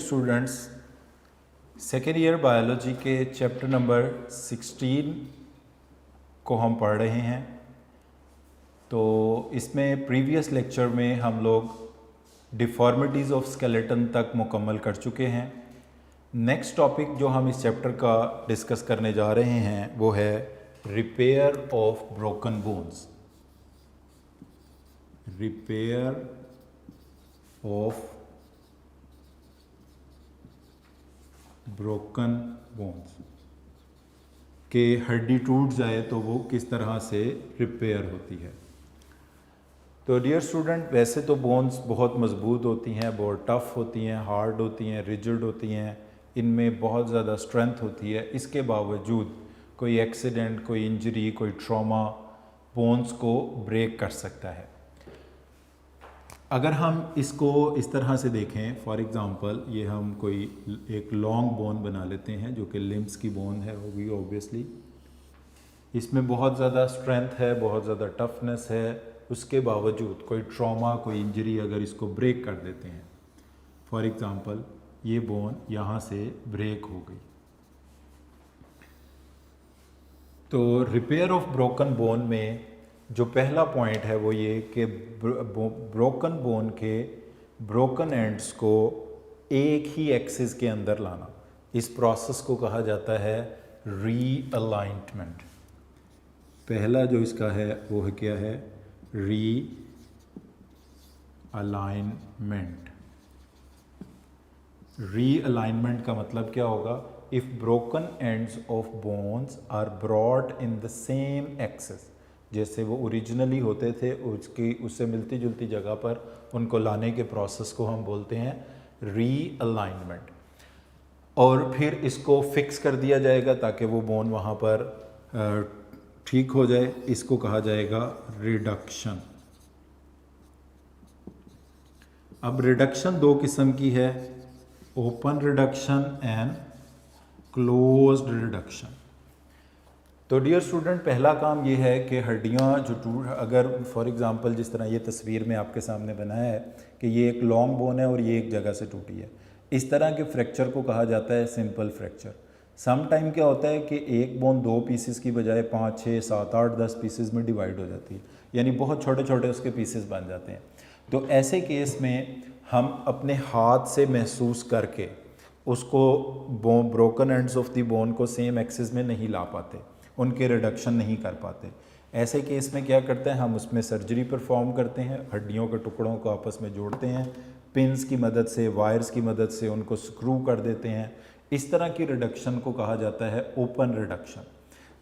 Students, second year biology के chapter number 16 को हम पढ़ रहे हैं। तो इसमें प्रीवियस लेक्चर में हम लोग डिफॉर्मिटीज़ ऑफ स्केलेटन तक मुकम्मल कर चुके हैं। नेक्स्ट टॉपिक जो हम इस चैप्टर का डिस्कस करने जा रहे हैं वो है repair of broken bones. Repair of broken bones के हड्डी टूट जाए तो वो किस तरह से रिपेयर होती है। तो डियर स्टूडेंट, वैसे तो बोन्स बहुत मजबूत होती हैं, बहुत टफ़ होती हैं, हार्ड होती हैं, रिजिड होती हैं, इनमें बहुत ज़्यादा स्ट्रेंथ होती है। इसके बावजूद कोई एक्सीडेंट, कोई इंजरी, कोई ट्रॉमा बोन्स को ब्रेक कर सकता है। अगर हम इसको इस तरह से देखें, फॉर एग्ज़ाम्पल ये हम कोई एक लॉन्ग बोन बना लेते हैं जो कि लिम्स की बोन है होगी ऑब्वियसली। इसमें बहुत ज़्यादा स्ट्रेंथ है, बहुत ज़्यादा टफनेस है, उसके बावजूद कोई ट्रॉमा, कोई इंजरी अगर इसको ब्रेक कर देते हैं, फॉर एग्ज़ाम्पल ये बोन यहाँ से ब्रेक हो गई, तो रिपेयर ऑफ ब्रोकन बोन में जो पहला पॉइंट है वो ये कि ब्रोकन बोन के ब्रोकन एंड्स को एक ही एक्सिस के अंदर लाना, इस प्रोसेस को कहा जाता है रीअलाइनमेंट। पहला जो इसका है वो है क्या है, रीअलाइनमेंट। रीअलाइनमेंट का मतलब क्या होगा, if broken ends of bones are brought in the same axis, जैसे वो ओरिजिनली होते थे उससे मिलती जुलती जगह पर उनको लाने के प्रोसेस को हम बोलते हैं रीअलाइनमेंट। और फिर इसको फिक्स कर दिया जाएगा ताकि वो बोन वहाँ पर ठीक हो जाए, इसको कहा जाएगा रिडक्शन। अब रिडक्शन दो किस्म की है, open reduction and closed reduction. तो डियर स्टूडेंट, पहला काम ये है कि हड्डियाँ जो टूट, अगर फॉर एग्ज़ाम्पल जिस तरह ये तस्वीर में आपके सामने बनाया है कि ये एक लॉन्ग बोन है और ये एक जगह से टूटी है, इस तरह के फ्रैक्चर को कहा जाता है सिंपल फ्रैक्चर। सम टाइम क्या होता है कि एक बोन दो पीसेस की बजाय 5, 6, 7, 8, 10 पीसेस में डिवाइड हो जाती है, यानी बहुत छोटे छोटे उसके पीसेस बन जाते हैं। तो ऐसे केस में हम अपने हाथ से महसूस करके उसको broken ends of the bone को सेम एक्सिस में नहीं ला पाते, उनके रिडक्शन नहीं कर पाते। ऐसे केस में क्या करते हैं, हम उसमें सर्जरी परफॉर्म करते हैं, हड्डियों के टुकड़ों को आपस में जोड़ते हैं, पिन्स की मदद से, वायर्स की मदद से उनको स्क्रू कर देते हैं। इस तरह की रिडक्शन को कहा जाता है ओपन रिडक्शन,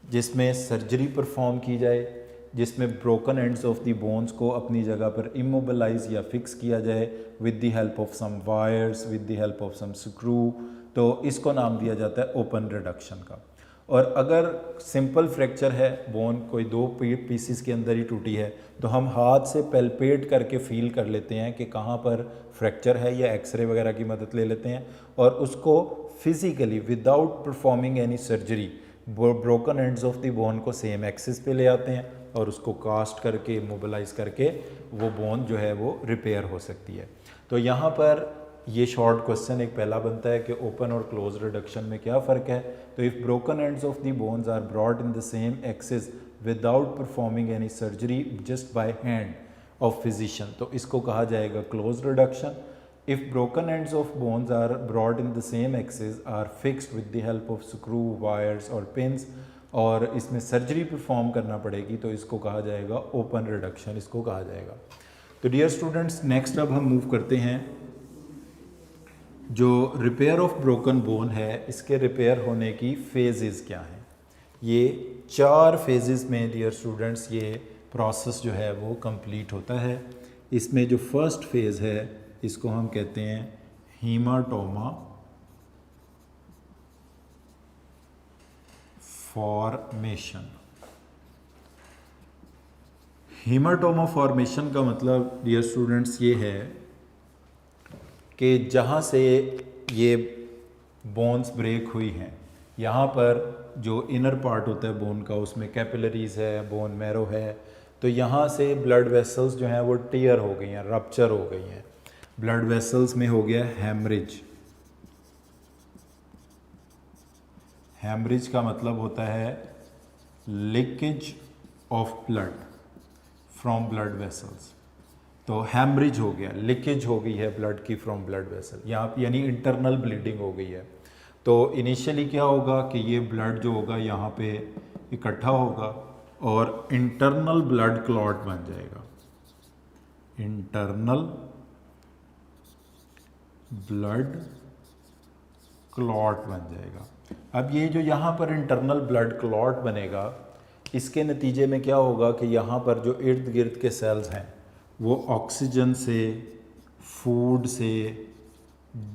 जिसमें सर्जरी परफॉर्म की जाए, जिसमें broken ends of the bones को अपनी जगह पर इमोबिलाइज या फिक्स किया जाए with the help of some wires, with the help of some screw. तो इसको नाम दिया जाता है ओपन रिडक्शन का। और अगर सिंपल फ्रैक्चर है, बोन कोई दो पीसीस के अंदर ही टूटी है, तो हम हाथ से पेल्पेट करके फील कर लेते हैं कि कहाँ पर फ्रैक्चर है, या एक्सरे वगैरह की मदद ले लेते हैं और उसको physically without performing any surgery broken ends of the bone को सेम एक्सिस पे ले आते हैं और उसको कास्ट करके, मोबिलाइज करके वो बोन जो है वो रिपेयर हो सकती है। तो यहाँ पर ये शॉर्ट क्वेश्चन एक पहला बनता है कि ओपन और क्लोज रिडक्शन में क्या फ़र्क है। तो if broken ends of the bones are brought in the same axis without performing any surgery just by hand of physician, तो इसको कहा जाएगा close reduction. If broken ends of bones are brought in the same axis are fixed with the help of screw, wires और pins, और इसमें surgery perform करना पड़ेगी, तो इसको कहा जाएगा ओपन रिडक्शन, इसको कहा जाएगा। तो डियर स्टूडेंट्स, नेक्स्ट अब हम मूव करते हैं, जो रिपेयर ऑफ ब्रोकन बोन है, इसके रिपेयर होने की फेजेस क्या हैं। ये 4 फेजेस में डियर स्टूडेंट्स ये प्रोसेस जो है वो कंप्लीट होता है। इसमें जो फर्स्ट फेज़ है इसको हम कहते हैं हीमाटोमा फॉर्मेशन। हीमाटोमा फॉर्मेशन का मतलब डियर स्टूडेंट्स ये है कि जहाँ से ये बोन्स ब्रेक हुई हैं, यहाँ पर जो इनर पार्ट होता है बोन का, उसमें कैपिलरीज है, बोन मैरो है, तो यहाँ से ब्लड वेसल्स जो हैं वो टीयर हो गई हैं, रप्चर हो गई हैं। ब्लड वेसल्स में हो गया हैमरेज, हैमरेज का मतलब होता है leakage of blood from blood vessels. तो हैमरेज हो गया, लीकेज हो गई है ब्लड की फ्रॉम ब्लड वेसल, यहाँ पे यानी इंटरनल ब्लीडिंग हो गई है। तो इनिशियली क्या होगा कि ये ब्लड जो होगा यहाँ पे इकट्ठा होगा और इंटरनल ब्लड क्लॉट बन जाएगा, इंटरनल ब्लड क्लॉट बन जाएगा। अब ये जो यहाँ पर इंटरनल ब्लड क्लॉट बनेगा, इसके नतीजे में क्या होगा कि यहाँ पर जो इर्द गिर्द के सेल्स हैं वो ऑक्सीजन से, फूड से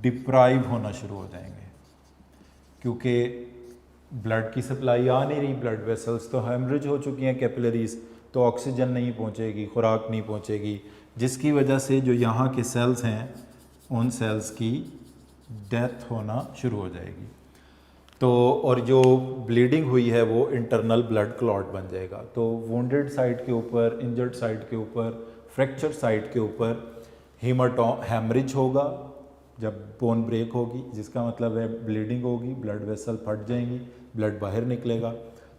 डिप्राइव होना शुरू हो जाएंगे, क्योंकि ब्लड की सप्लाई आ नहीं रही, ब्लड वेसल्स तो हेमरेज हो चुकी हैं, कैपिलरीज, तो ऑक्सीजन नहीं पहुंचेगी, खुराक नहीं पहुंचेगी, जिसकी वजह से जो यहाँ के सेल्स हैं उन सेल्स की डेथ होना शुरू हो जाएगी। तो और जो ब्लीडिंग हुई है वो इंटरनल ब्लड क्लॉट बन जाएगा। तो वुंडेड साइड के ऊपर, इंजर्ड साइड के ऊपर, फ्रैक्चर साइड के ऊपर हैमरेज होगा जब बोन ब्रेक होगी, जिसका मतलब है ब्लीडिंग होगी, ब्लड वेसल फट जाएंगी, ब्लड बाहर निकलेगा।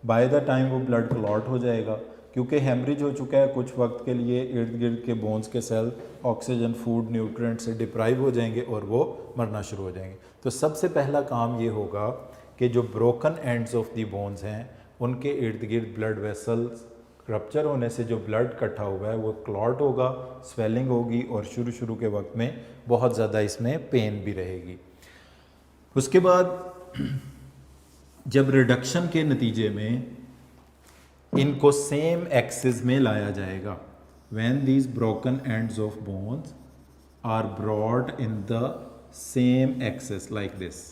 बाय द टाइम वो ब्लड क्लॉट हो जाएगा, क्योंकि हैमरेज हो चुका है, कुछ वक्त के लिए इर्द गिर्द के बोन्स के सेल ऑक्सीजन, फूड, न्यूट्रिएंट से डिप्राइव हो जाएंगे और वो मरना शुरू हो जाएंगे। तो सबसे पहला काम ये होगा कि जो broken ends of the bones हैं उनके इर्द गिर्द ब्लड वेसल्स रप्चर होने से जो ब्लड इकट्ठा हुआ है वो क्लॉट होगा, स्वेलिंग होगी और शुरू के वक्त में बहुत ज़्यादा इसमें पेन भी रहेगी। उसके बाद जब रिडक्शन के नतीजे में इनको सेम एक्सिस में लाया जाएगा, when these broken ends of bones are brought in the same axis like this.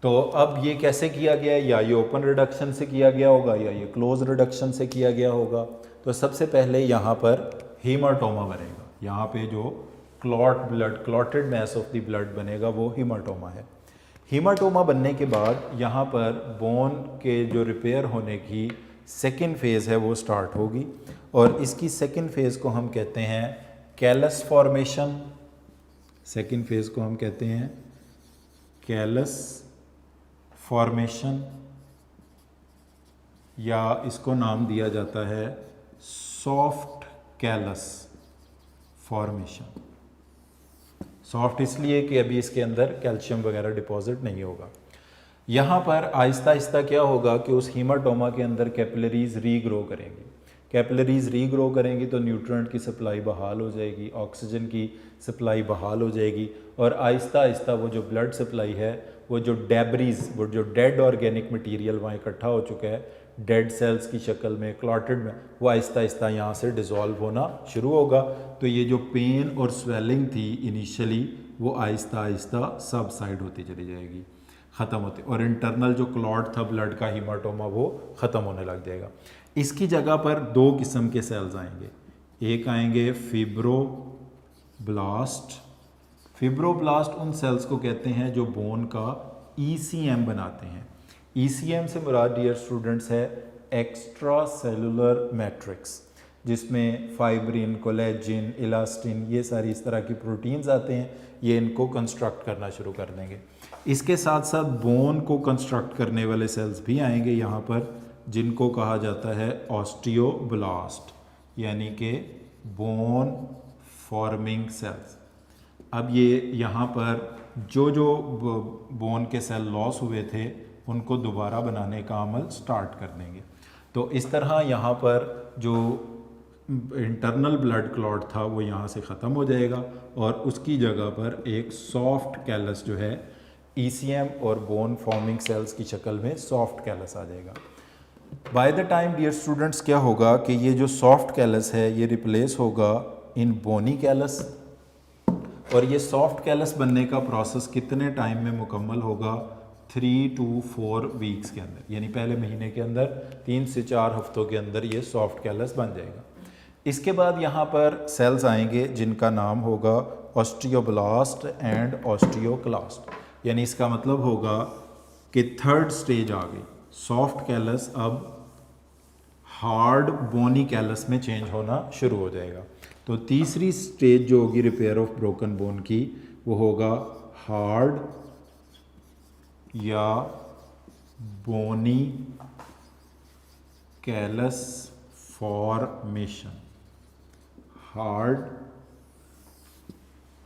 तो अब ये कैसे किया गया है, या ये ओपन रिडक्शन से किया गया होगा या ये क्लोज रिडक्शन से किया गया होगा। तो सबसे पहले यहाँ पर हीमाटोमा बनेगा, यहाँ पे जो clotted mass of the blood बनेगा वो हीमाटोमा है। हीमाटोमा बनने के बाद यहाँ पर बोन के जो रिपेयर होने की सेकेंड फेज़ है वो स्टार्ट होगी, और इसकी सेकेंड फेज़ को हम कहते हैं कैलस फॉर्मेशन। सेकेंड फेज़ को हम कहते हैं कैलस फॉर्मेशन, या इसको नाम दिया जाता है सॉफ्ट कैलस फॉर्मेशन। सॉफ्ट इसलिए कि अभी इसके अंदर कैल्शियम वगैरह डिपॉजिट नहीं होगा। यहाँ पर आहिस्ता आहिस्ता क्या होगा कि उस हीमाटोमा के अंदर कैपिलरीज रीग्रो करेंगी। कैपिलरीज रीग्रो करेंगी तो न्यूट्रिएंट की सप्लाई बहाल हो जाएगी, ऑक्सीजन की सप्लाई बहाल हो जाएगी, और आहिस्ता आहिस्ता वो जो ब्लड सप्लाई है, वो जो डेब्रीज, वो जो डेड ऑर्गेनिक मटेरियल वहाँ इकट्ठा हो चुका है डेड सेल्स की शक्ल में, क्लॉटेड में, वो आहिस्ता आहिस्ता यहाँ से डिज़ोल्व होना शुरू होगा। तो ये जो पेन और स्वेलिंग थी इनिशियली, वो आहिस्ता आहिस्ता सबसाइड होती चली जाएगी, ख़त्म होते, और इंटरनल जो क्लॉट था ब्लड का, हीमाटोमा, वो ख़त्म होने लग जाएगा। इसकी जगह पर दो किस्म के सेल्स आएंगे, एक आएंगे फिब्रोब्लास्ट। फिब्रोब्लास्ट उन सेल्स को कहते हैं जो बोन का ईसीएम बनाते हैं। ईसीएम से मुराद डियर स्टूडेंट्स है एक्स्ट्रा सेलुलर मैट्रिक्स, जिसमें फाइब्रिन, कोलेजिन, इलास्टिन, ये सारी इस तरह की प्रोटीन्स आते हैं, ये इनको कंस्ट्रक्ट करना शुरू कर देंगे। इसके साथ साथ बोन को कंस्ट्रक्ट करने वाले सेल्स भी आएंगे यहाँ पर, जिनको कहा जाता है ऑस्टियोब्लास्ट, यानी कि बोन फॉर्मिंग सेल्स। अब ये यहाँ पर जो बोन के सेल लॉस हुए थे उनको दोबारा बनाने का अमल स्टार्ट कर देंगे। तो इस तरह यहाँ पर जो इंटरनल ब्लड क्लॉट था वो यहाँ से ख़त्म हो जाएगा, और उसकी जगह पर एक सॉफ्ट कैलस जो है ईसीएम और बोन फॉर्मिंग सेल्स की शक्ल में सॉफ्ट कैलस आ जाएगा। By the time dear students क्या होगा कि ये जो सॉफ्ट कैलस है ये रिप्लेस होगा इन बोनी कैलस, और ये सॉफ्ट कैलस बनने का प्रोसेस कितने टाइम में मुकम्मल होगा, 3 to 4 वीक्स के अंदर, यानी पहले महीने के अंदर 3 से 4 हफ्तों के अंदर ये सॉफ्ट कैलस बन जाएगा। इसके बाद यहाँ पर सेल्स आएंगे जिनका नाम होगा ऑस्टियोब्लास्ट एंड ऑस्टियोक्लास्ट, यानी इसका मतलब होगा कि थर्ड स्टेज आ गई, सॉफ्ट कैलस अब हार्ड बोनी कैलस में चेंज होना शुरू हो जाएगा। तो तीसरी स्टेज जो होगी रिपेयर ऑफ ब्रोकन बोन की, वो होगा हार्ड या bony callus formation,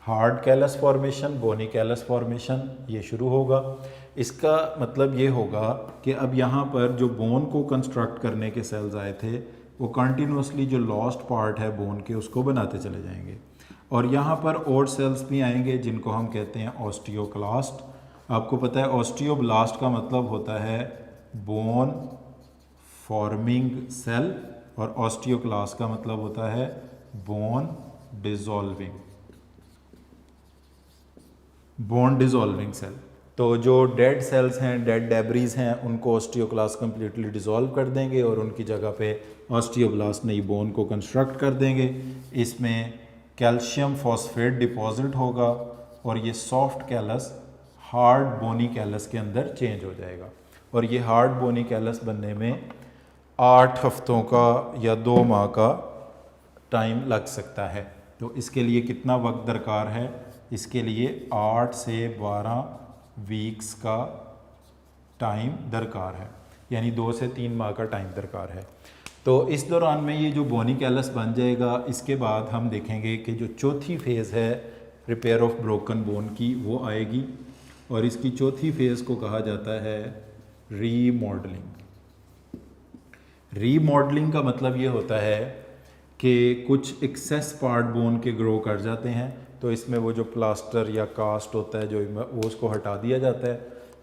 hard callus formation, bony callus formation, ये शुरू होगा। इसका मतलब ये होगा कि अब यहाँ पर जो बोन को कंस्ट्रक्ट करने के सेल्स आए थे वो कंटिन्यूसली जो लॉस्ट पार्ट है बोन के उसको बनाते चले जाएंगे, और यहाँ पर और सेल्स भी आएंगे जिनको हम कहते हैं ऑस्टियोक्लास्ट। आपको पता है ऑस्टियोब्लास्ट का मतलब होता है बोन फॉर्मिंग सेल, और ऑस्टियोक्लास्ट का मतलब होता है बोन डिसॉल्विंग सेल। तो जो डेड सेल्स हैं, डेड डेब्रीज हैं, उनको ऑस्टियोक्लास्ट कम्प्लीटली डिसॉल्व कर देंगे और उनकी जगह पे ऑस्टियोब्लास्ट नई बोन को कंस्ट्रक्ट कर देंगे। इसमें कैल्शियम फॉस्फेट डिपॉजिट होगा और ये सॉफ्ट कैलस हार्ड बोनी कैलस के अंदर चेंज हो जाएगा, और ये हार्ड बोनी कैलस बनने में 8 हफ्तों का या 2 माह का टाइम लग सकता है। तो इसके लिए कितना वक्त दरकार है? इसके लिए 8 से 12 वीक्स का टाइम दरकार है, यानी 2 से 3 माह का टाइम दरकार है। तो इस दौरान में ये जो बोनी कैलस बन जाएगा, इसके बाद हम देखेंगे कि जो चौथी फेज़ है रिपेयर ऑफ ब्रोकन बोन की वो आएगी, और इसकी चौथी फेज़ को कहा जाता है रीमॉडलिंग। रीमॉडलिंग का मतलब ये होता है कि कुछ एक्सेस पार्ट बोन के ग्रो कर जाते हैं, तो इसमें वो जो प्लास्टर या कास्ट होता है जो वो उसको हटा दिया जाता है।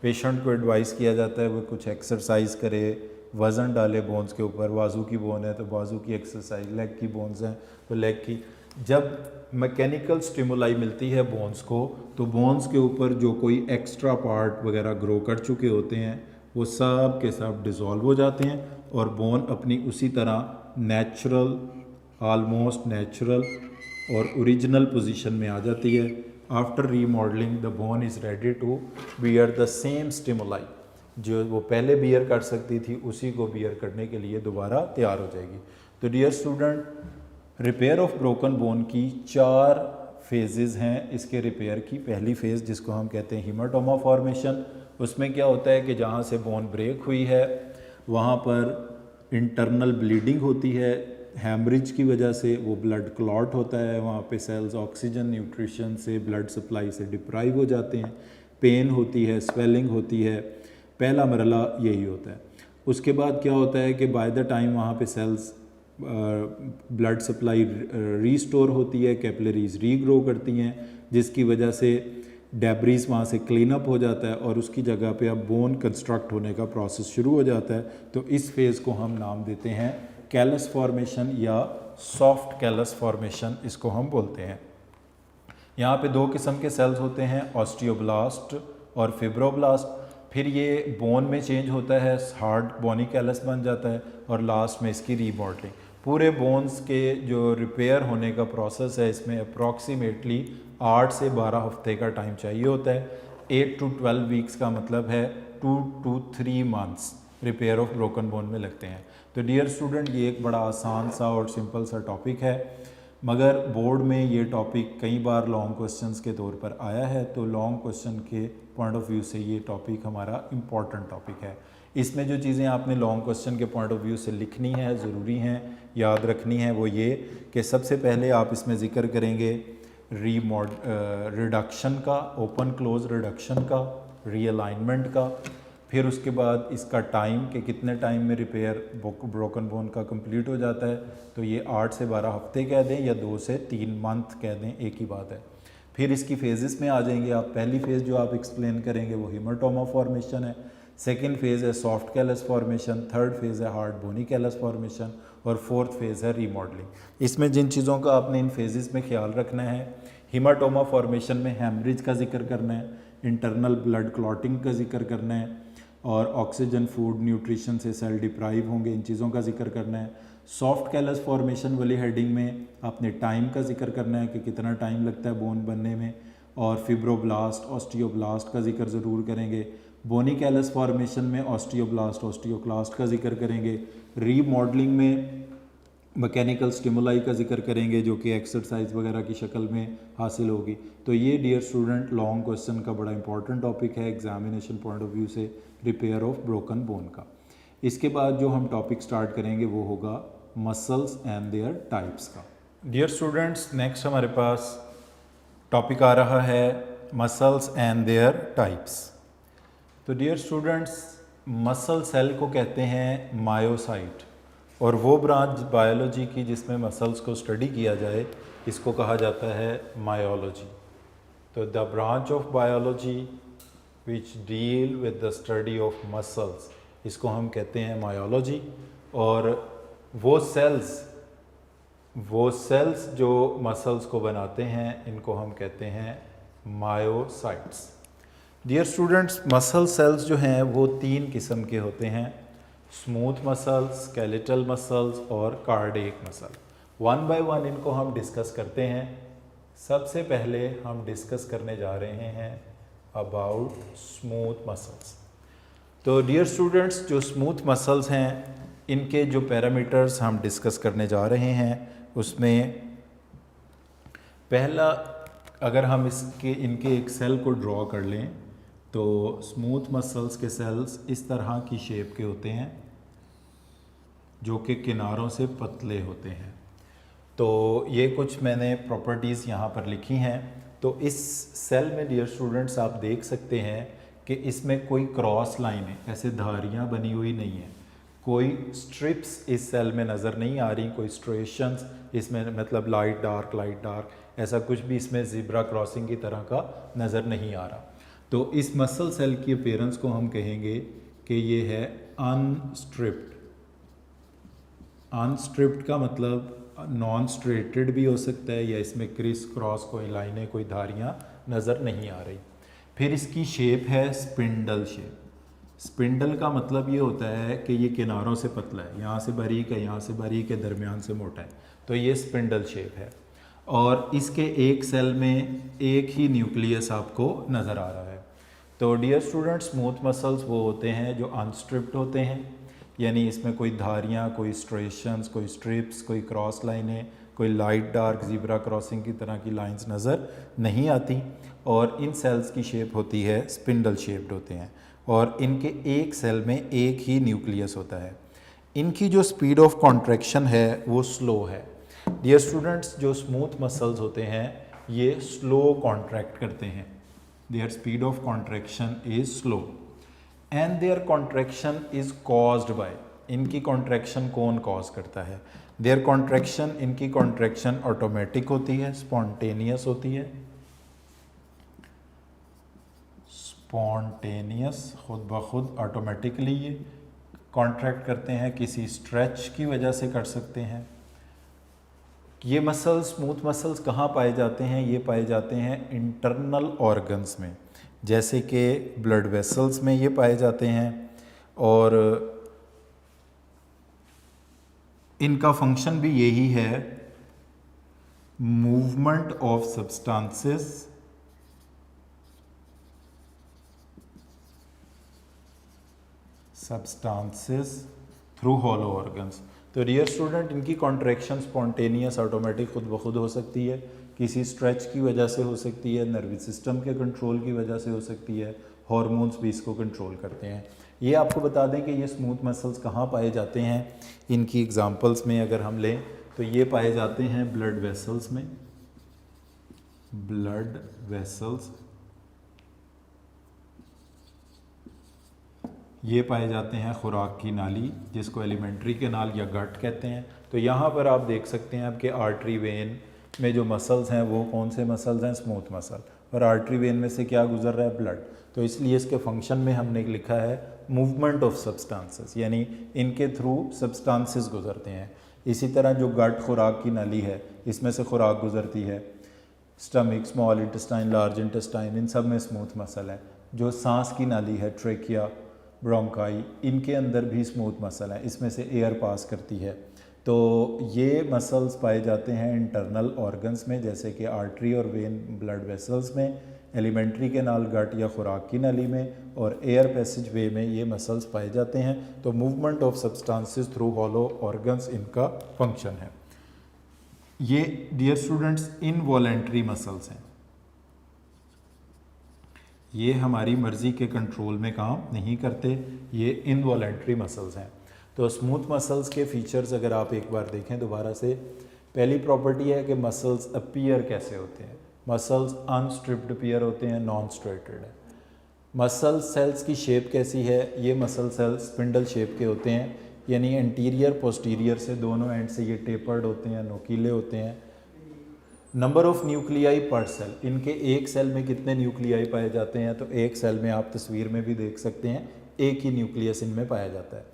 पेशेंट को एडवाइस किया जाता है वो कुछ एक्सरसाइज करे, वज़न डाले बोन्स के ऊपर। बाजू की बोन है तो बाजू की एक्सरसाइज, लेग की बोन्स हैं तो लेग की। जब मैकेनिकल स्टिमुलाई मिलती है बोन्स को, तो बोन्स के ऊपर जो कोई एक्स्ट्रा पार्ट वगैरह ग्रो कर चुके होते हैं वो सब के सब डिज़ोल्व हो जाते हैं, और बोन अपनी उसी तरह नेचुरल, ऑलमोस्ट नेचुरल और ओरिजिनल पोजीशन में आ जाती है। After remodelling the bone is ready to bear the same stimuli. जो वो पहले बियर कर सकती थी उसी को बियर करने के लिए दोबारा तैयार हो जाएगी। तो dear student, repair of broken bone की 4 फेजेस हैं इसके रिपेयर की। पहली फेज़ जिसको हम कहते हैं हीमाटोमा फॉर्मेशन, उसमें क्या होता है कि जहाँ से बोन ब्रेक हुई है वहाँ पर इंटरनल ब्लीडिंग होती है, हैमरेज की वजह से वो ब्लड क्लॉट होता है, वहाँ पे सेल्स ऑक्सीजन न्यूट्रिशन से, ब्लड सप्लाई से डिप्राइव हो जाते हैं, पेन होती है, स्वेलिंग होती है। पहला मरला यही होता है। उसके बाद क्या होता है कि बाय द टाइम वहाँ पे सेल्स ब्लड सप्लाई रीस्टोर होती है, कैपिलरीज रीग्रो करती हैं, जिसकी वजह से डेब्रीज वहाँ से क्लीन अप हो जाता है और उसकी जगह पे अब बोन कंस्ट्रक्ट होने का प्रोसेस शुरू हो जाता है। तो इस फेज़ को हम नाम देते हैं कैलस फॉर्मेशन या सॉफ्ट कैलस फॉर्मेशन, इसको हम बोलते हैं। यहाँ पे 2 किस्म के सेल्स होते हैं, ऑस्टियोब्लास्ट और फिब्रोब्लास्ट। फिर ये बोन में चेंज होता है, हार्ड बोनी कैलस बन जाता है, और लास्ट में इसकी रीमॉडलिंग। पूरे बोन्स के जो रिपेयर होने का प्रोसेस है इसमें अप्रॉक्सीमेटली 8 से 12 हफ्ते का टाइम चाहिए होता है। 8 to 12 वीक्स का मतलब है 2 to 3 months repair of broken bone में लगते हैं। तो डियर स्टूडेंट, ये एक बड़ा आसान सा और सिंपल सा टॉपिक है, मगर बोर्ड में ये टॉपिक कई बार लॉन्ग क्वेश्चंस के तौर पर आया है। तो लॉन्ग क्वेश्चन के पॉइंट ऑफ व्यू से ये टॉपिक हमारा इम्पॉर्टेंट टॉपिक है। इसमें जो चीज़ें आपने लॉन्ग क्वेश्चन के पॉइंट ऑफ व्यू से लिखनी है, ज़रूरी हैं, याद रखनी है, वो ये कि सबसे पहले आप इसमें ज़िक्र करेंगे रिडक्शन का, ओपन क्लोज रिडक्शन का, रीअलाइनमेंट का। फिर उसके बाद इसका टाइम कि कितने टाइम में रिपेयर ब्रोकन बोन का कंप्लीट हो जाता है। तो ये 8 से 12 हफ्ते कह दें या 2 से 3 मंथ कह दें, एक ही बात है। फिर इसकी फेजेस में आ जाएंगे आप। पहली फेज़ जो आप एक्सप्लेन करेंगे वो हीमाटोमा फॉर्मेशन है, सेकेंड फेज़ है soft callus formation, third phase है हार्ड बोनी कैलस फॉर्मेशन, और फोर्थ फेज़ है रीमॉडलिंग। इसमें जिन चीज़ों का आपने इन फेजेस में ख्याल रखना है, हीमाटोमा फॉर्मेशन में हैमरेज का जिक्र करना है, इंटरनल ब्लड क्लॉटिंग का जिक्र करना है, और ऑक्सीजन फूड न्यूट्रिशन से सेल डिप्राइव होंगे, इन चीज़ों का जिक्र करना है। सॉफ्ट कैलस फॉर्मेशन वाली हेडिंग में आपने टाइम का जिक्र करना है कि कितना टाइम लगता है बोन बनने में, और फिब्रोब्लास्ट, ऑस्टियोब्लास्ट का जिक्र ज़रूर करेंगे। बोनी कैलस फॉर्मेशन में ऑस्टियोब्लास्ट, ऑस्टियोक्लास्ट का जिक्र करेंगे। रीमॉडलिंग में मैकेनिकल स्टिमुलाई का जिक्र करेंगे जो कि एक्सरसाइज वगैरह की शक्ल में हासिल होगी। तो ये डियर स्टूडेंट लॉन्ग क्वेश्चन का बड़ा इंपॉर्टेंट टॉपिक है एग्जामिनेशन पॉइंट ऑफ व्यू से, रिपेयर ऑफ ब्रोकन बोन का। इसके बाद जो हम टॉपिक स्टार्ट करेंगे वो होगा मसल्स एंड देयर टाइप्स का। डियर स्टूडेंट्स, नेक्स्ट हमारे पास टॉपिक आ रहा है मसल्स एंड देयर टाइप्स। तो डियर स्टूडेंट्स, मसल सेल को कहते हैं मायोसाइट, और वो ब्रांच बायोलॉजी की जिसमें मसल्स को स्टडी किया जाए इसको कहा जाता है मायोलॉजी। तो the branch of biology which deal with the study of muscles, इसको हम कहते हैं मायोलॉजी। और वो सेल्स जो मसल्स को बनाते हैं इनको हम कहते हैं myocytes. Dear students, muscle cells जो हैं वो 3 किस्म के होते हैं, स्मूथ मसल्स, स्केलेटल मसल्स और cardiac muscle. One by one इनको हम डिस्कस करते हैं। सबसे पहले हम डिस्कस करने जा रहे हैं अबाउट स्मूथ मसल्स। तो डियर स्टूडेंट्स, जो स्मूथ मसल्स हैं इनके जो पैरामीटर्स हम डिस्कस करने जा रहे हैं उसमें पहला, अगर हम इनके एक सेल को ड्रॉ कर लें तो स्मूथ मसल्स के सेल्स इस तरह की शेप के होते हैं जो कि किनारों से पतले होते हैं। तो ये कुछ मैंने प्रॉपर्टीज़ यहाँ पर लिखी हैं। तो इस सेल में डियर स्टूडेंट्स आप देख सकते हैं कि इसमें कोई क्रॉस लाइन है, ऐसे धारियाँ बनी हुई नहीं है, कोई स्ट्रिप्स इस सेल में नज़र नहीं आ रही, कोई स्ट्रेशंस इसमें, मतलब लाइट डार्क ऐसा कुछ भी इसमें ज़िब्रा क्रॉसिंग की तरह का नज़र नहीं आ रहा। तो इस मसल सेल की अपीयरेंस को हम कहेंगे कि ये है अनस्ट्रिप्ड। अनस्ट्रिप्ड का मतलब नॉन स्ट्रेटेड भी हो सकता है, या इसमें क्रिस क्रॉस कोई लाइनें, कोई धारियाँ नज़र नहीं आ रही। फिर इसकी शेप है स्पिंडल शेप। स्पिंडल का मतलब ये होता है कि ये किनारों से पतला है, यहाँ से बारीक है, यहाँ से बारीक है, दरमियान से मोटा है, तो ये स्पिंडल शेप है। और इसके एक सेल में एक ही न्यूक्लियस आपको नज़र आ रहा है। तो डियर स्टूडेंट्स, स्मूथ मसल्स वो होते हैं जो अनस्ट्रिप्ड होते हैं, यानी इसमें कोई धारियाँ, कोई स्ट्रेशंस, कोई स्ट्रिप्स, कोई क्रॉस लाइनें, कोई लाइट डार्क ज़िब्रा क्रॉसिंग की तरह की लाइंस नज़र नहीं आती। और इन सेल्स की शेप होती है स्पिंडल शेप्ड होते हैं, और इनके एक सेल में एक ही न्यूक्लियस होता है। इनकी जो स्पीड ऑफ कॉन्ट्रैक्शन है वो स्लो है। डियर स्टूडेंट्स, जो स्मूथ मसल्स होते हैं ये स्लो कॉन्ट्रैक्ट करते हैं, their speed of contraction is slow and their contraction is caused by, इनकी कॉन्ट्रैक्शन कौन कॉज करता है? देयर कॉन्ट्रैक्शन, इनकी कॉन्ट्रैक्शन ऑटोमेटिक होती है, स्पॉन्टेनियस होती है, स्पॉन्टेनियस, खुद ब खुद ऑटोमेटिकली ये कॉन्ट्रैक्ट करते हैं, किसी स्ट्रेच की वजह से कर सकते हैं। ये मसल्स, स्मूथ मसल्स कहाँ पाए जाते हैं? ये पाए जाते हैं इंटरनल ऑर्गन्स में, जैसे कि ब्लड वेसल्स में ये पाए जाते हैं। और इनका फंक्शन भी यही है, movement of substances through hollow organs. तो डियर स्टूडेंट, इनकी कॉन्ट्रैक्शन स्पॉन्टेनियस, ऑटोमेटिक, खुद ब खुद हो सकती है, किसी स्ट्रेच की वजह से हो सकती है, नर्वस सिस्टम के कंट्रोल की वजह से हो सकती है, हार्मोन्स भी इसको कंट्रोल करते हैं। ये आपको बता दें कि ये स्मूथ मसल्स कहाँ पाए जाते हैं। इनकी एग्जांपल्स में अगर हम लें तो ये पाए जाते हैं ब्लड वेसल्स में, ब्लड वेसल्स, ये पाए जाते हैं खुराक की नाली, जिसको एलिमेंट्री कैनाल या गट कहते हैं। तो यहाँ पर आप देख सकते हैं आपके आर्टरी वेन में जो मसल्स हैं वो कौन से मसल्स हैं? Smooth muscle. और आर्टरी वेन में से क्या गुजर रहा है? ब्लड। तो इसलिए इसके फंक्शन में हमने लिखा है मूवमेंट ऑफ सब्सटेंसेस, यानी इनके थ्रू सब्सटेंसेस गुजरते हैं। इसी तरह जो गट खुराक की नाली है, इसमें से खुराक गुजरती है, stomach, small intestine, large intestine, इन सब में स्मूथ मसल है। जो सांस की नाली है, ट्रेकिया, ब्रोंकाई, इनके अंदर भी स्मूथ मसल है, इसमें से एयर पास करती है। तो ये मसल्स पाए जाते हैं इंटरनल ऑर्गन्स में, जैसे कि आर्टरी और वेन, ब्लड वेसल्स में, एलिमेंट्री कैनाल गट या खुराक की नली में, और एयर पैसेज वे में ये मसल्स पाए जाते हैं। तो movement of substances through hollow organs इनका फंक्शन है। ये डियर स्टूडेंट्स इनवॉलेंट्री मसल्स हैं, ये हमारी मर्ज़ी के कंट्रोल में काम नहीं करते, ये इनवॉलेंट्री मसल्स हैं। तो स्मूथ मसल्स के फीचर्स अगर आप एक बार देखें दोबारा से, पहली प्रॉपर्टी है कि मसल्स अपीयर कैसे होते हैं। मसल्स अनस्ट्रिप्ड अपीयर होते हैं, नॉन स्ट्रेटेड है। मसल सेल्स की शेप कैसी है, ये मसल सेल्स स्पिंडल शेप के होते हैं, यानी एंटीरियर पोस्टीरियर से दोनों एंड से ये टेपर्ड होते हैं, नोकीले होते हैं। नंबर ऑफ न्यूक्लियाई पर सेल, इनके एक सेल में कितने न्यूक्लियाई पाए जाते हैं, तो एक सेल में आप तस्वीर में भी देख सकते हैं एक ही न्यूक्लियस इनमें पाया जाता है।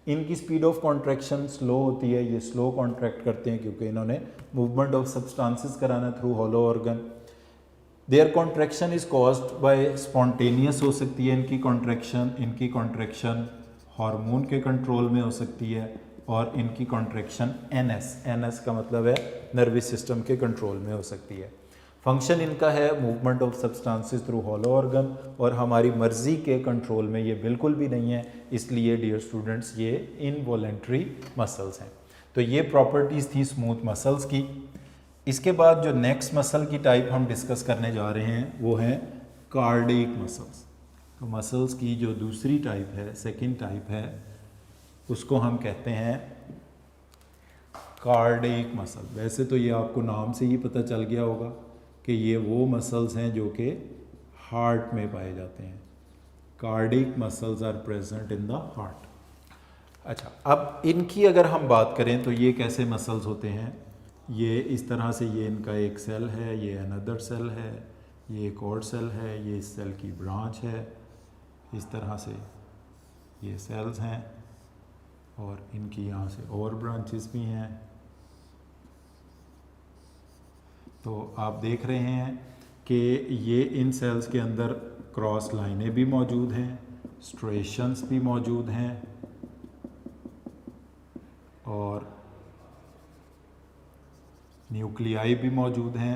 इनकी स्पीड ऑफ कॉन्ट्रैक्शन स्लो होती है, ये स्लो कॉन्ट्रैक्ट करते हैं क्योंकि इन्होंने मूवमेंट ऑफ सब्सटेंसेस कराना through hollow organ. Their contraction is caused by spontaneous हो सकती है इनकी कॉन्ट्रैक्शन हार्मोन के कंट्रोल में हो सकती है, और इनकी कॉन्ट्रैक्शन एनएस का मतलब है नर्वस सिस्टम के कंट्रोल में हो सकती है। फंक्शन इनका है movement of substances through hollow organ, और हमारी मर्जी के कंट्रोल में ये बिल्कुल भी नहीं है, इसलिए डियर स्टूडेंट्स ये इनवॉलेंट्री मसल्स हैं। तो ये प्रॉपर्टीज़ थी स्मूथ मसल्स की। इसके बाद जो नेक्स्ट मसल की टाइप हम डिस्कस करने जा रहे हैं वो है कार्डिक मसल्स। तो मसल्स की जो दूसरी टाइप है, सेकेंड टाइप है, उसको हम कहते हैं कार्डिक मसल। वैसे तो ये आपको नाम से ही पता चल गया होगा कि ये वो मसल्स हैं जो कि हार्ट में पाए जाते हैं। Cardiac muscles are present in the heart. अच्छा, अब इनकी अगर हम बात करें तो ये कैसे मसल्स होते हैं, ये इस तरह से, ये इनका एक सेल है, ये अनदर सेल है, ये एक और सेल है, ये इस सेल की ब्रांच है, इस तरह से ये सेल्स हैं, और इनकी यहाँ से और ब्रांचेस भी हैं। तो आप देख रहे हैं कि ये इन सेल्स के अंदर क्रॉस लाइनें भी मौजूद हैं, स्ट्रेशंस भी मौजूद हैं, और न्यूक्लियाई भी मौजूद हैं,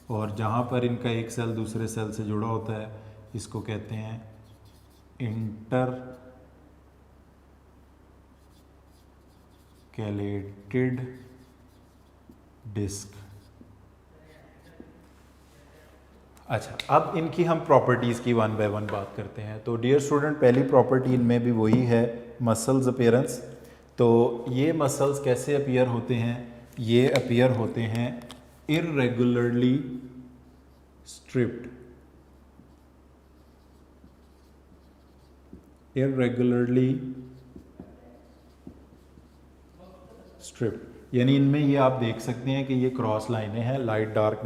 और जहाँ पर इनका एक सेल दूसरे सेल से जुड़ा होता है इसको कहते हैं इंटर कैलेटेड डिस्क। अच्छा, अब इनकी हम प्रॉपर्टीज़ की वन बाय वन बात करते हैं। तो डियर स्टूडेंट, पहली प्रॉपर्टी इनमें भी वही है, मसल्स अपीयरेंस। तो ये मसल्स कैसे अपीयर होते हैं, ये अपीयर होते हैं इर्रेगुलरली स्ट्रिप्ड, इर्रेगुलरली स्ट्रिप्ड, यानी इनमें ये आप देख सकते हैं कि ये क्रॉस लाइनें हैं, लाइट डार्क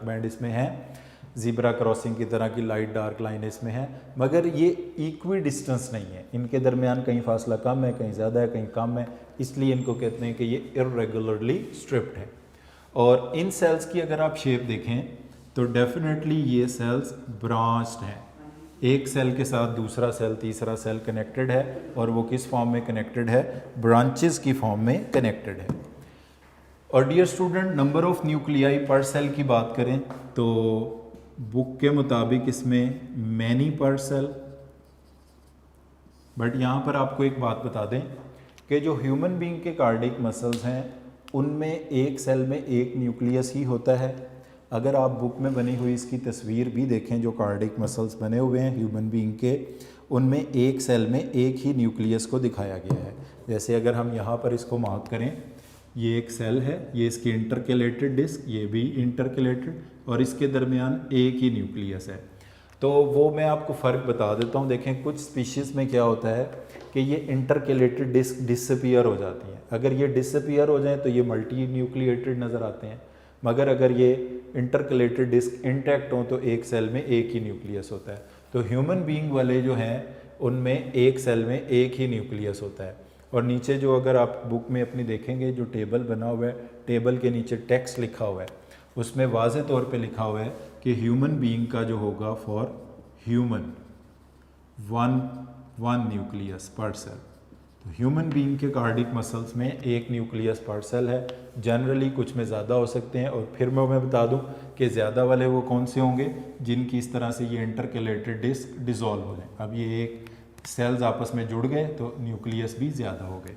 बैंड इसमें है, ज़ीब्रा क्रॉसिंग की तरह की लाइट डार्क लाइन इसमें है, मगर ये इक्वी डिस्टेंस नहीं है, इनके दरमियान कहीं फासला कम है, कहीं ज़्यादा है, कहीं कम है, इसलिए इनको कहते हैं कि ये इर्रेगुलरली स्ट्रिप्ड है। और इन सेल्स की अगर आप शेप देखें तो डेफिनेटली ये सेल्स ब्रांच्ड हैं, एक सेल के साथ दूसरा सेल, तीसरा सेल कनेक्टेड है, और वो किस फॉर्म में कनेक्टेड है, ब्रांचेस की फॉर्म में कनेक्टेड है। और dear student, number of nuclei पर सेल की बात करें तो बुक के मुताबिक इसमें मैनी पर सेल, बट यहाँ पर आपको एक बात बता दें कि जो ह्यूमन बीइंग के कार्डिक मसल्स हैं उनमें एक सेल में एक न्यूक्लियस ही होता है। अगर आप बुक में बनी हुई इसकी तस्वीर भी देखें, जो कार्डिक मसल्स बने हुए हैं ह्यूमन बीइंग के, उनमें एक सेल में एक ही न्यूक्लियस को दिखाया गया है। जैसे अगर हम यहाँ पर इसको मार्क करें, ये एक सेल है, ये इसकी इंटरकैलेटेड डिस्क, ये भी इंटरकैलेटेड, और इसके दरमियान एक ही न्यूक्लियस है। तो वो मैं आपको फ़र्क बता देता हूँ। देखें, कुछ स्पीशीज़ में क्या होता है कि ये इंटरकैलेटेड डिस्क डिसअपीयर हो जाती हैं। अगर ये डिसअपीयर हो जाएं तो ये मल्टी न्यूक्लिएटेड नज़र आते हैं, मगर अगर ये इंटरकैलेटेड डिस्क इंटैक्ट हो तो एक सेल में एक ही न्यूक्लियस होता है। तो ह्यूमन बीइंग वाले जो हैं उनमें एक सेल में एक ही न्यूक्लियस होता है। और नीचे जो अगर आप बुक में अपनी देखेंगे, जो टेबल बना हुआ है, टेबल के नीचे टेक्स्ट लिखा हुआ है, उसमें वाज़े तौर पे लिखा हुआ है कि ह्यूमन बीइंग का जो होगा फॉर ह्यूमन वन न्यूक्लियस पर सेल। तो ह्यूमन बीइंग के कार्डिक मसल्स में एक न्यूक्लियस पर सेल है, जनरली कुछ में ज़्यादा हो सकते हैं, और फिर मैं बता दूं कि ज़्यादा वाले वो कौन से होंगे जिनकी इस तरह से ये इंटरकैलेटेड डिस्क डिज़ोल्व हो जाए। अब ये एक सेल्स आपस में जुड़ गए तो न्यूक्लियस भी ज़्यादा हो गए।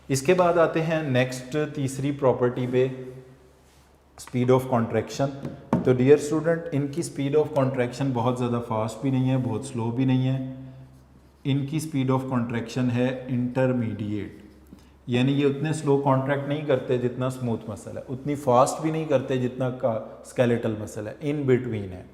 इसके बाद आते हैं नेक्स्ट तीसरी प्रॉपर्टी पे, स्पीड ऑफ कॉन्ट्रैक्शन। तो डियर स्टूडेंट, इनकी स्पीड ऑफ कॉन्ट्रैक्शन बहुत ज़्यादा फास्ट भी नहीं है, बहुत स्लो भी नहीं है। इनकी स्पीड ऑफ कॉन्ट्रैक्शन है इंटरमीडिएट, यानी ये उतने स्लो कॉन्ट्रैक्ट नहीं करते जितना स्मूथ मसल है, उतनी फास्ट भी नहीं करते जितना का स्केलेटल मसल है, इन बिटवीन है।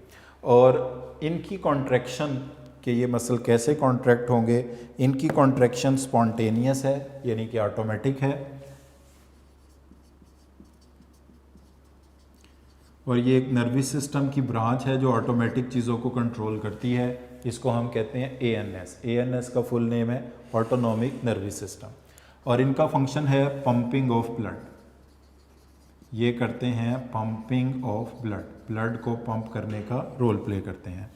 और इनकी कॉन्ट्रैक्शन कि ये मसल कैसे कॉन्ट्रैक्ट होंगे, इनकी कॉन्ट्रैक्शन स्पॉन्टेनियस है, यानी कि ऑटोमेटिक है, और ये एक नर्वस सिस्टम की ब्रांच है जो ऑटोमेटिक चीज़ों को कंट्रोल करती है। इसको हम कहते हैं ANS। ANS का फुल नेम है ऑटोनॉमिक नर्वस सिस्टम, और इनका फंक्शन है पंपिंग ऑफ ब्लड। ये करते हैं पंपिंग ऑफ ब्लड, ब्लड को पंप करने का रोल प्ले करते हैं।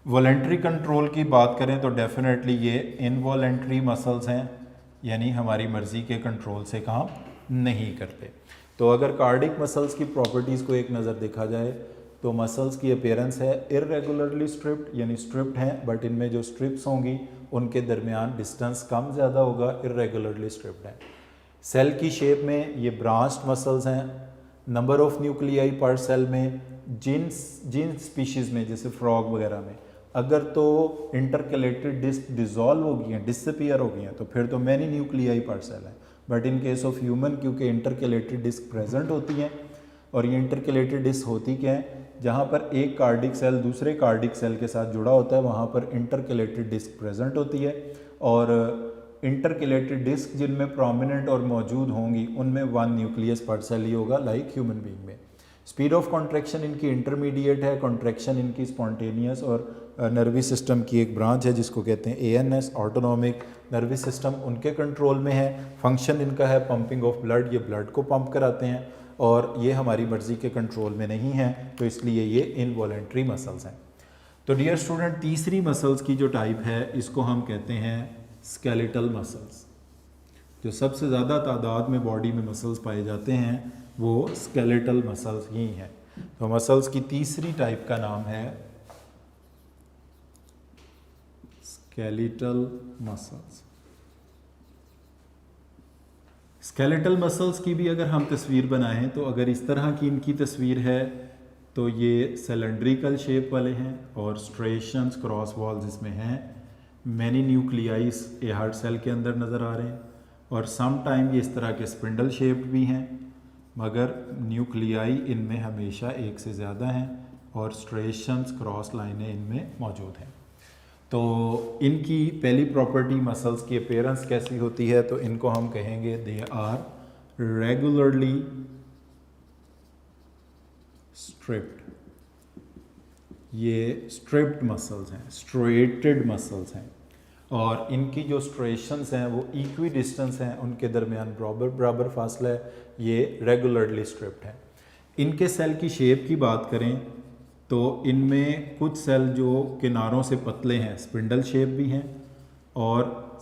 वॉलेंट्री कंट्रोल की बात करें तो डेफिनेटली ये इनवॉलेंट्री मसल्स हैं, यानी हमारी मर्ज़ी के कंट्रोल से काम नहीं करते। तो अगर कार्डिक मसल्स की प्रॉपर्टीज़ को एक नज़र देखा जाए तो मसल्स की अपीयरेंस है इर्रेगुलरली स्ट्रिप्ड, यानी स्ट्रिप्ड हैं, बट इनमें जो स्ट्रिप्स होंगी उनके दरमियान डिस्टेंस कम ज़्यादा होगा, इर्रेगुलरली स्ट्रिप्ड है। सेल की शेप में ये ब्रांच्ड मसल्स हैं। नंबर ऑफ न्यूक्लियाई पर सेल में जिन स्पीशीज़ में, जैसे फ्रॉग वगैरह में, अगर तो इंटरकैलेटेड डिस्क डिज़ोल्व हो गई हैं, डिसअपीयर हो गई हैं, तो फिर तो मैनी न्यूक्लियाई पर सेल है। But in case of human, क्योंकि इंटरकैलेटेड डिस्क प्रेजेंट होती हैं, और ये इंटरकैलेटेड डिस्क होती क्या है, जहाँ पर एक कार्डिक सेल दूसरे कार्डिक सेल के साथ जुड़ा होता है वहाँ पर इंटरकैलेटेड डिस्क प्रेजेंट होती है। और इंटरकैलेटेड डिस्क जिनमें प्रोमिनेंट और मौजूद होंगी उनमें 1 न्यूक्लियस पर सेल ही होगा, लाइक ह्यूमन बीइंग में। स्पीड ऑफ कॉन्ट्रैक्शन इनकी इंटरमीडिएट है, कॉन्ट्रैक्शन इनकी स्पॉन्टेनियस, और नर्वस सिस्टम की एक ब्रांच है जिसको कहते हैं ANS, ऑटोनॉमिक नर्वस सिस्टम, उनके कंट्रोल में है। फंक्शन इनका है पंपिंग ऑफ ब्लड, ये ब्लड को पंप कराते हैं, और ये हमारी मर्ज़ी के कंट्रोल में नहीं है, तो इसलिए ये इनवॉलेंट्री मसल्स हैं। तो डियर स्टूडेंट, तीसरी मसल्स की जो टाइप है इसको हम कहते हैं स्केलेटल मसल्स। जो सबसे ज़्यादा तादाद में बॉडी में मसल्स पाए जाते हैं वो स्केलेटल मसल्स ही हैं। तो मसल्स की तीसरी टाइप का नाम है स्केलेटल मसल्स। स्केलेटल मसल्स की भी अगर हम तस्वीर बनाएं तो अगर इस तरह की इनकी तस्वीर है तो ये सिलेंड्रिकल शेप वाले हैं, और स्ट्रेशंस क्रॉस वॉल्स इसमें हैं। मैनी न्यूक्लियाइस ए हार्ट सेल के अंदर नज़र आ रहे हैं, और सम टाइम ये इस तरह के स्पिंडल शेप्ड भी हैं, मगर न्यूक्लियाई इनमें हमेशा एक से ज़्यादा हैं, और स्ट्रेशंस क्रॉस लाइनें इनमें मौजूद हैं। तो इनकी पहली प्रॉपर्टी मसल्स की अपीयरेंस कैसी होती है, तो इनको हम कहेंगे दे आर रेगुलरली स्ट्रिप्ड। ये स्ट्रिप्ड मसल्स हैं, स्ट्रेटेड मसल्स हैं, और इनकी जो स्ट्रेशंस हैं वो इक्वी डिस्टेंस हैं, उनके दरमियान बराबर फासला है, ये रेगुलरली स्ट्रिप्ड हैं। इनके सेल की शेप की बात करें तो इनमें कुछ सेल जो किनारों से पतले हैं, स्पिंडल शेप भी हैं, और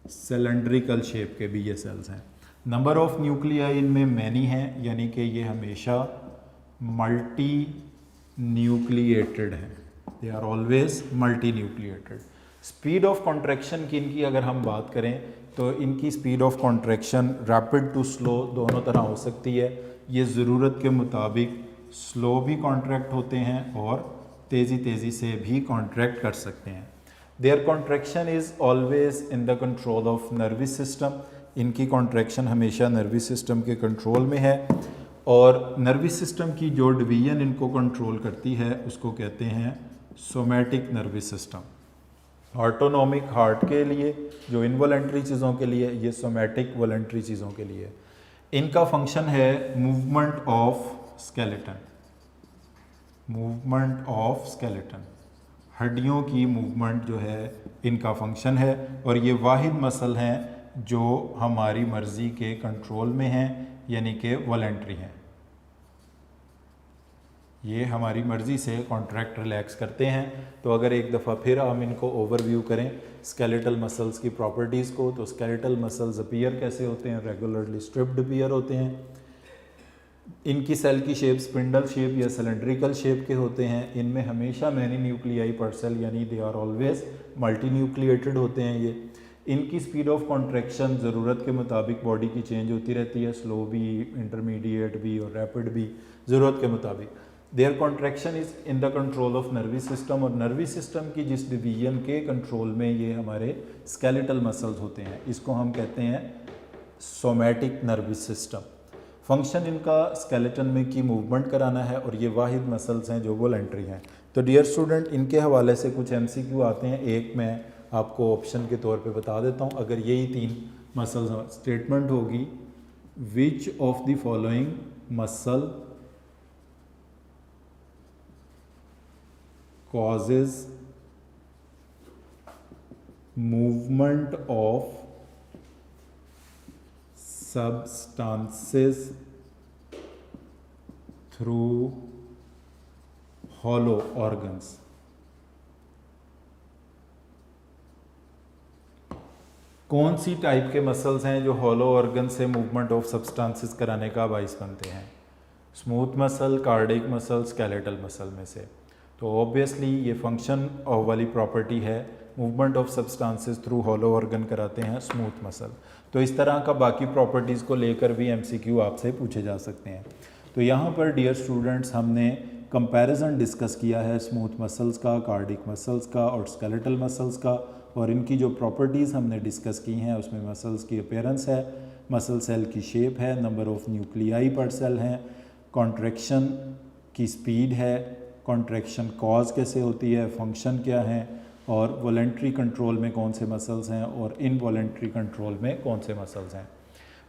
सिलेंड्रिकल शेप के भी ये सेल्स हैं। नंबर ऑफ न्यूक्लियाई इनमें मैनी हैं, यानी कि ये हमेशा मल्टी न्यूक्लिएटेड हैं, they are always multi nucleated. Speed of contraction की इनकी अगर हम बात करें तो इनकी speed of contraction rapid to slow दोनों तरह हो सकती है। ये ज़रूरत के मुताबिक स्लो भी कॉन्ट्रैक्ट होते हैं और तेज़ी से भी कॉन्ट्रैक्ट कर सकते हैं। Their contraction is always in the control of nervous system. इनकी कॉन्ट्रैक्शन हमेशा नर्वस सिस्टम के कंट्रोल में है, और नर्वस सिस्टम की जो डिवीजन इनको कंट्रोल करती है उसको कहते हैं somatic nervous system. Autonomic heart के लिए, जो इनवॉलेंट्री चीज़ों के लिए, ये सोमैटिक वॉलेंट्री चीज़ों के लिए। इनका फंक्शन है movement of skeleton, movement of skeleton, हड्डियों की मूवमेंट जो है इनका फंक्शन है, और ये वाहिद मसल हैं जो हमारी मर्ज़ी के कंट्रोल में हैं, यानी कि वॉलेंट्री हैं। ये हमारी मर्ज़ी से कॉन्ट्रैक्ट रिलैक्स करते हैं। तो अगर एक दफ़ा फिर हम इनको ओवरव्यू करें स्केलेटल मसल्स की प्रॉपर्टीज़ को, तो स्केलेटल मसल्स अपीयर कैसे होते हैं, रेगुलरली स्ट्रिप्ड अपीयर होते हैं। इनकी सेल की शेप स्पिंडल शेप या सिलेंड्रिकल शेप के होते हैं। इनमें हमेशा मैनी न्यूक्लियाई पर सेल यानी they are always multi nucleated होते हैं ये। इनकी स्पीड ऑफ कॉन्ट्रैक्शन ज़रूरत के मुताबिक बॉडी की चेंज होती रहती है, स्लो भी, इंटरमीडिएट भी और रैपिड भी, ज़रूरत के मुताबिक। Their contraction is in the control of nervous system, और नर्वस सिस्टम की जिस डिवीजन के कंट्रोल में ये हमारे स्केलेटल मसल्स होते हैं, इसको हम कहते हैं सोमैटिक नर्वस सिस्टम। फंक्शन इनका स्केलेटन में की मूवमेंट कराना है, और ये वाहिद मसल्स हैं जो वॉलंटरी हैं। तो डियर स्टूडेंट, इनके हवाले से कुछ MCQ आते हैं। एक मैं आपको ऑप्शन के तौर पे बता देता हूँ। अगर यही 3 मसल्स, स्टेटमेंट होगी which of the following muscle causes movement of substances through hollow organs। कौन सी टाइप के मसल्स हैं जो हॉलो ऑर्गन से मूवमेंट ऑफ सब्सटेंसेस कराने का बाइस बनते हैं? Smooth muscle, cardiac muscle, skeletal muscle में से। तो ऑब्वियसली ये फंक्शन वाली प्रॉपर्टी है, movement of substances through hollow organ कराते हैं स्मूथ मसल। तो इस तरह का बाकी प्रॉपर्टीज़ को लेकर भी MCQ आपसे पूछे जा सकते हैं। तो यहाँ पर डियर स्टूडेंट्स हमने कंपैरिजन डिस्कस किया है स्मूथ मसल्स का, कार्डिक मसल्स का और स्केलेटल मसल्स का, और इनकी जो प्रॉपर्टीज़ हमने डिस्कस की हैं उसमें मसल्स की अपीयरेंस है, मसल सेल की शेप है, नंबर ऑफ़ न्यूक्लियाई पर सेल हैं, कॉन्ट्रैक्शन की स्पीड है, कॉन्ट्रैक्शन कॉज कैसे होती है, फंक्शन क्या है, और वॉलेंट्री कंट्रोल में कौन से मसल्स हैं और इनवॉलेंट्री कंट्रोल में कौन से मसल्स हैं।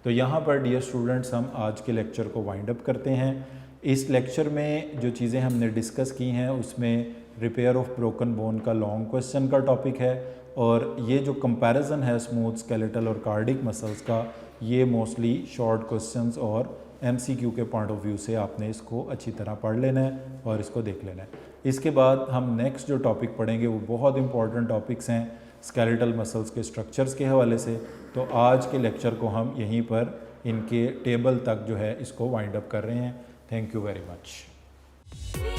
तो यहाँ पर डियर स्टूडेंट्स हम आज के लेक्चर को वाइंड अप करते हैं। इस लेक्चर में जो चीज़ें हमने डिस्कस की हैं उसमें रिपेयर ऑफ ब्रोकन बोन का लॉन्ग क्वेश्चन का टॉपिक है, और ये जो कंपैरिजन है स्मूथ, स्केलेटल और कार्डिक मसल्स का, ये मोस्टली शॉर्ट क्वेश्चंस और MCQ के पॉइंट ऑफ व्यू से आपने इसको अच्छी तरह पढ़ लेना है और इसको देख लेना है। इसके बाद हम नेक्स्ट जो टॉपिक पढ़ेंगे वो बहुत इंपॉर्टेंट टॉपिक्स हैं स्केलेटल मसल्स के स्ट्रक्चर्स के हवाले से। तो आज के लेक्चर को हम यहीं पर इनके टेबल तक जो है इसको वाइंड अप कर रहे हैं। Thank you very much.